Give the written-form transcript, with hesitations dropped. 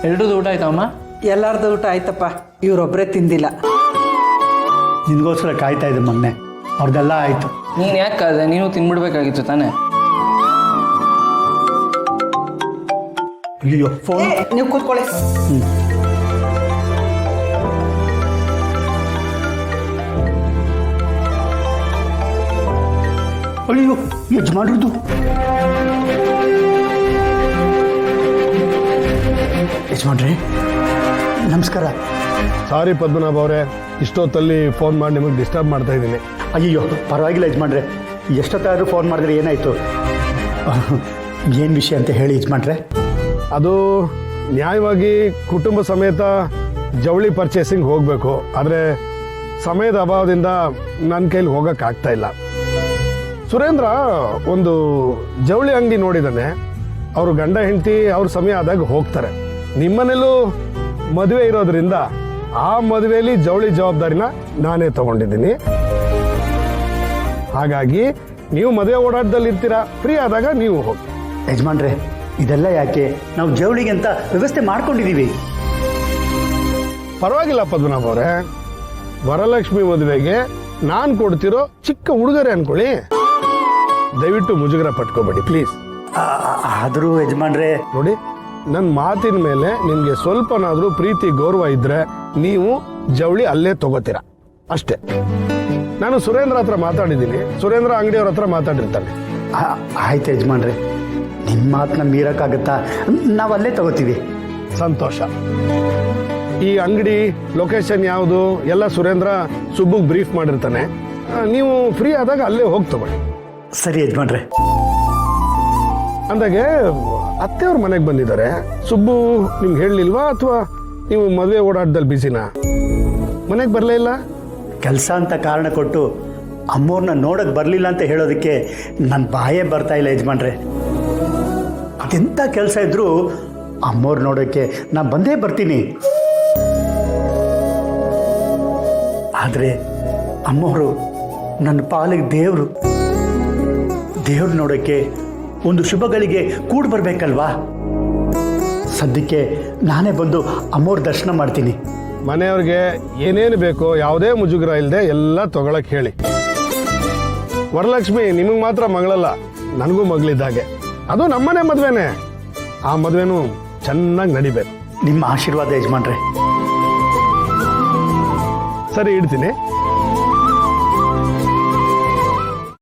ಎಲ್ರದ್ದು ಊಟ ಆಯ್ತಮ್ಮ? ಎಲ್ಲಾರ್ದು ಊಟ ಆಯ್ತಪ್ಪ, ಇವರೊಬ್ಬರೇ ತಿಂದಿಲ್ಲ. ನಿನಗೋಸ್ಕರ ಕಾಯ್ತಾ ಇದ್ದೆ ಮಗನೆ, ಅವ್ರದ್ದೆಲ್ಲ ಆಯಿತು. ನೀನು ಯಾಕೆ ಕಾದೆ? ನೀನು ತಿನ್ಬಿಡ್ಬೇಕಾಗಿತ್ತು ತಾನೇ. ಅಯ್ಯೋ ಫೋನ್. ನೀವು ಕೂತ್ಕೊಳ್ಳಿ. ಅಯ್ಯೋ ಯಜಮಾನ್ರದ್ದು. ಯಜಮಾನ್ರಿ ನಮಸ್ಕಾರ. ಸಾರಿ ಪದ್ಮನಾಭ ಅವರೇ, ಇಷ್ಟೊತ್ತಲ್ಲಿ ಫೋನ್ ಮಾಡಿ ನಿಮಗೆ ಡಿಸ್ಟರ್ಬ್ ಮಾಡ್ತಾ ಇದ್ದೀನಿ. ಅಯ್ಯೋ ಪರವಾಗಿಲ್ಲ ಯಜಮಾನ್ರೆ, ಎಷ್ಟೊತ್ತಾದರೂ ಫೋನ್ ಮಾಡಿದ್ರೆ ಏನಾಯಿತು? ಏನು ವಿಷಯ ಅಂತ ಹೇಳಿ ಯಜಮಾನ್ರೆ. ಅದು ನ್ಯಾಯವಾಗಿ ಕುಟುಂಬ ಸಮೇತ ಜವಳಿ ಪರ್ಚೇಸಿಂಗ್ ಹೋಗಬೇಕು, ಆದರೆ ಸಮಯದ ಅಭಾವದಿಂದ ನನ್ನ ಕೈಲಿ ಹೋಗೋಕ್ಕಾಗ್ತಾ ಇಲ್ಲ. ಸುರೇಂದ್ರ ಒಂದು ಜವಳಿ ಅಂಗಡಿ ನೋಡಿದ್ದಾನೆ, ಅವರು ಗಂಡ ಹೆಂಡತಿ ಅವ್ರ ಸಮಯ ಆದಾಗ ಹೋಗ್ತಾರೆ. ನಿಮ್ಮನೇಲೂ ಮದುವೆ ಇರೋದ್ರಿಂದ ಆ ಮದುವೆಯಲ್ಲಿ ಜವಳಿ ಜವಾಬ್ದಾರಿನ ನಾನೇ ತಗೊಂಡಿದ್ದೀನಿ. ಹಾಗಾಗಿ ನೀವು ಮದುವೆ ಓಡಾಟದಲ್ಲಿ ಇರ್ತೀರಾ, ಫ್ರೀ ಆದಾಗ ನೀವು ಹೋಗಿ. ಯಜಮಾನ್ರೆ ಇದೆಲ್ಲ ಯಾಕೆ? ನಾವು ಜವಳಿಗೆ ಅಂತ ವ್ಯವಸ್ಥೆ ಮಾಡ್ಕೊಂಡಿದ್ದೀವಿ. ಪರವಾಗಿಲ್ಲ ಪದ್ಮನಾಭ ಅವರೇ, ವರಲಕ್ಷ್ಮಿ ಮದುವೆಗೆ ನಾನು ಕೊಡ್ತಿರೋ ಚಿಕ್ಕ ಉಡುಗೊರೆ ಅನ್ಕೊಳ್ಳಿ, ದಯವಿಟ್ಟು ಮುಜುಗರ ಪಟ್ಕೋಬೇಡಿ ಪ್ಲೀಸ್. ಆದರೂ ಯಜಮಾನ್ರೆ ನೋಡಿ, ನನ್ನ ಮಾತಿನ ಮೇಲೆ ನಿಮಗೆ ಸ್ವಲ್ಪನಾದರೂ ಪ್ರೀತಿ ಗೌರವ ಇದ್ರೆ ನೀವು ಜವಳಿ ಅಲ್ಲೇ ತಗೋತೀರಾ ಅಷ್ಟೇ. ನಾನು ಸುರೇಂದ್ರ ಹತ್ರ ಮಾತಾಡಿದ್ದೀನಿ, ಸುರೇಂದ್ರ ಅಂಗಡಿಯವ್ರ ಹತ್ರ ಮಾತಾಡಿರ್ತಾನೆ. ಆಯ್ತು ಯಜಮಾನ್ರೆ, ನಿಮ್ಮ ಮಾತನ್ನ ಮೀರಕ್ಕಾಗತ್ತಾ? ನಾವಲ್ಲೇ ತಗೋತೀವಿ. ಸಂತೋಷ. ಈ ಅಂಗಡಿ ಲೊಕೇಶನ್ ಯಾವುದು ಎಲ್ಲ ಸುರೇಂದ್ರ ಸುಬ್ಬುಗ್ ಬ್ರೀಫ್ ಮಾಡಿರ್ತಾನೆ. ನೀವು ಫ್ರೀ ಆದಾಗ ಅಲ್ಲೇ ಹೋಗಿ ತಗೊಳ್ಳಿ. ಸರಿ ಯಜಮಾನ್ರೆ. ಅಂದಾಗೆ ಅತ್ತೆಯವ್ರ ಮನೆಗೆ ಬಂದಿದ್ದಾರೆ. ಸುಬ್ಬು ನಿಮ್ಗೆ ಹೇಳಲಿಲ್ವಾ, ಅಥವಾ ನೀವು ಮದುವೆ ಓಡಾಟದಲ್ಲಿ ಬಿಸಿನಾ? ಮನೆಗೆ ಬರಲೇ ಇಲ್ಲ? ಕೆಲಸ ಅಂತ ಕಾರಣ ಕೊಟ್ಟು ಅಮ್ಮವ್ರನ್ನ ನೋಡಕ್ಕೆ ಬರಲಿಲ್ಲ ಅಂತ ಹೇಳೋದಕ್ಕೆ ನನ್ನ ಬಾಯೇ ಬರ್ತಾ ಇಲ್ಲ ಯಜಮಾನ್ರೆ. ಅದೆಂಥ ಕೆಲಸ ಇದ್ರೂ ಅಮ್ಮವ್ರು ನೋಡೋಕ್ಕೆ ನಾನು ಬಂದೇ ಬರ್ತೀನಿ. ಆದರೆ ಅಮ್ಮವರು ನನ್ನ ಪಾಲಿಗೆ ದೇವರು. ದೇವ್ರು ನೋಡೋಕ್ಕೆ ಒಂದು ಶುಭಗಳಿಗೆ ಕೂಡಿ ಬರಬೇಕಲ್ವಾ? ಸದ್ಯಕ್ಕೆ ನಾನೇ ಬಂದು ಅಮ್ಮವ್ರ ದರ್ಶನ ಮಾಡ್ತೀನಿ. ಮನೆಯವ್ರಿಗೆ ಏನೇನು ಬೇಕೋ ಯಾವುದೇ ಮುಜುಗರ ಇಲ್ಲದೆ ಎಲ್ಲ ತಗೊಳಕ್ ಹೇಳಿ. ವರಲಕ್ಷ್ಮಿ ನಿಮಗೆ ಮಾತ್ರ ಮಗಳಲ್ಲ, ನನಗೂ ಮಗಳಿದ್ದಾಗೆ. ಅದು ನಮ್ಮನೆ ಮದುವೆನೇ. ಆ ಮದುವೆನೂ ಚೆನ್ನಾಗಿ ನಡಿಬೇಕು. ನಿಮ್ಮ ಆಶೀರ್ವಾದ ಯಜಮಾನ್ರೆ. ಸರಿ, ಇಡ್ತೀನಿ.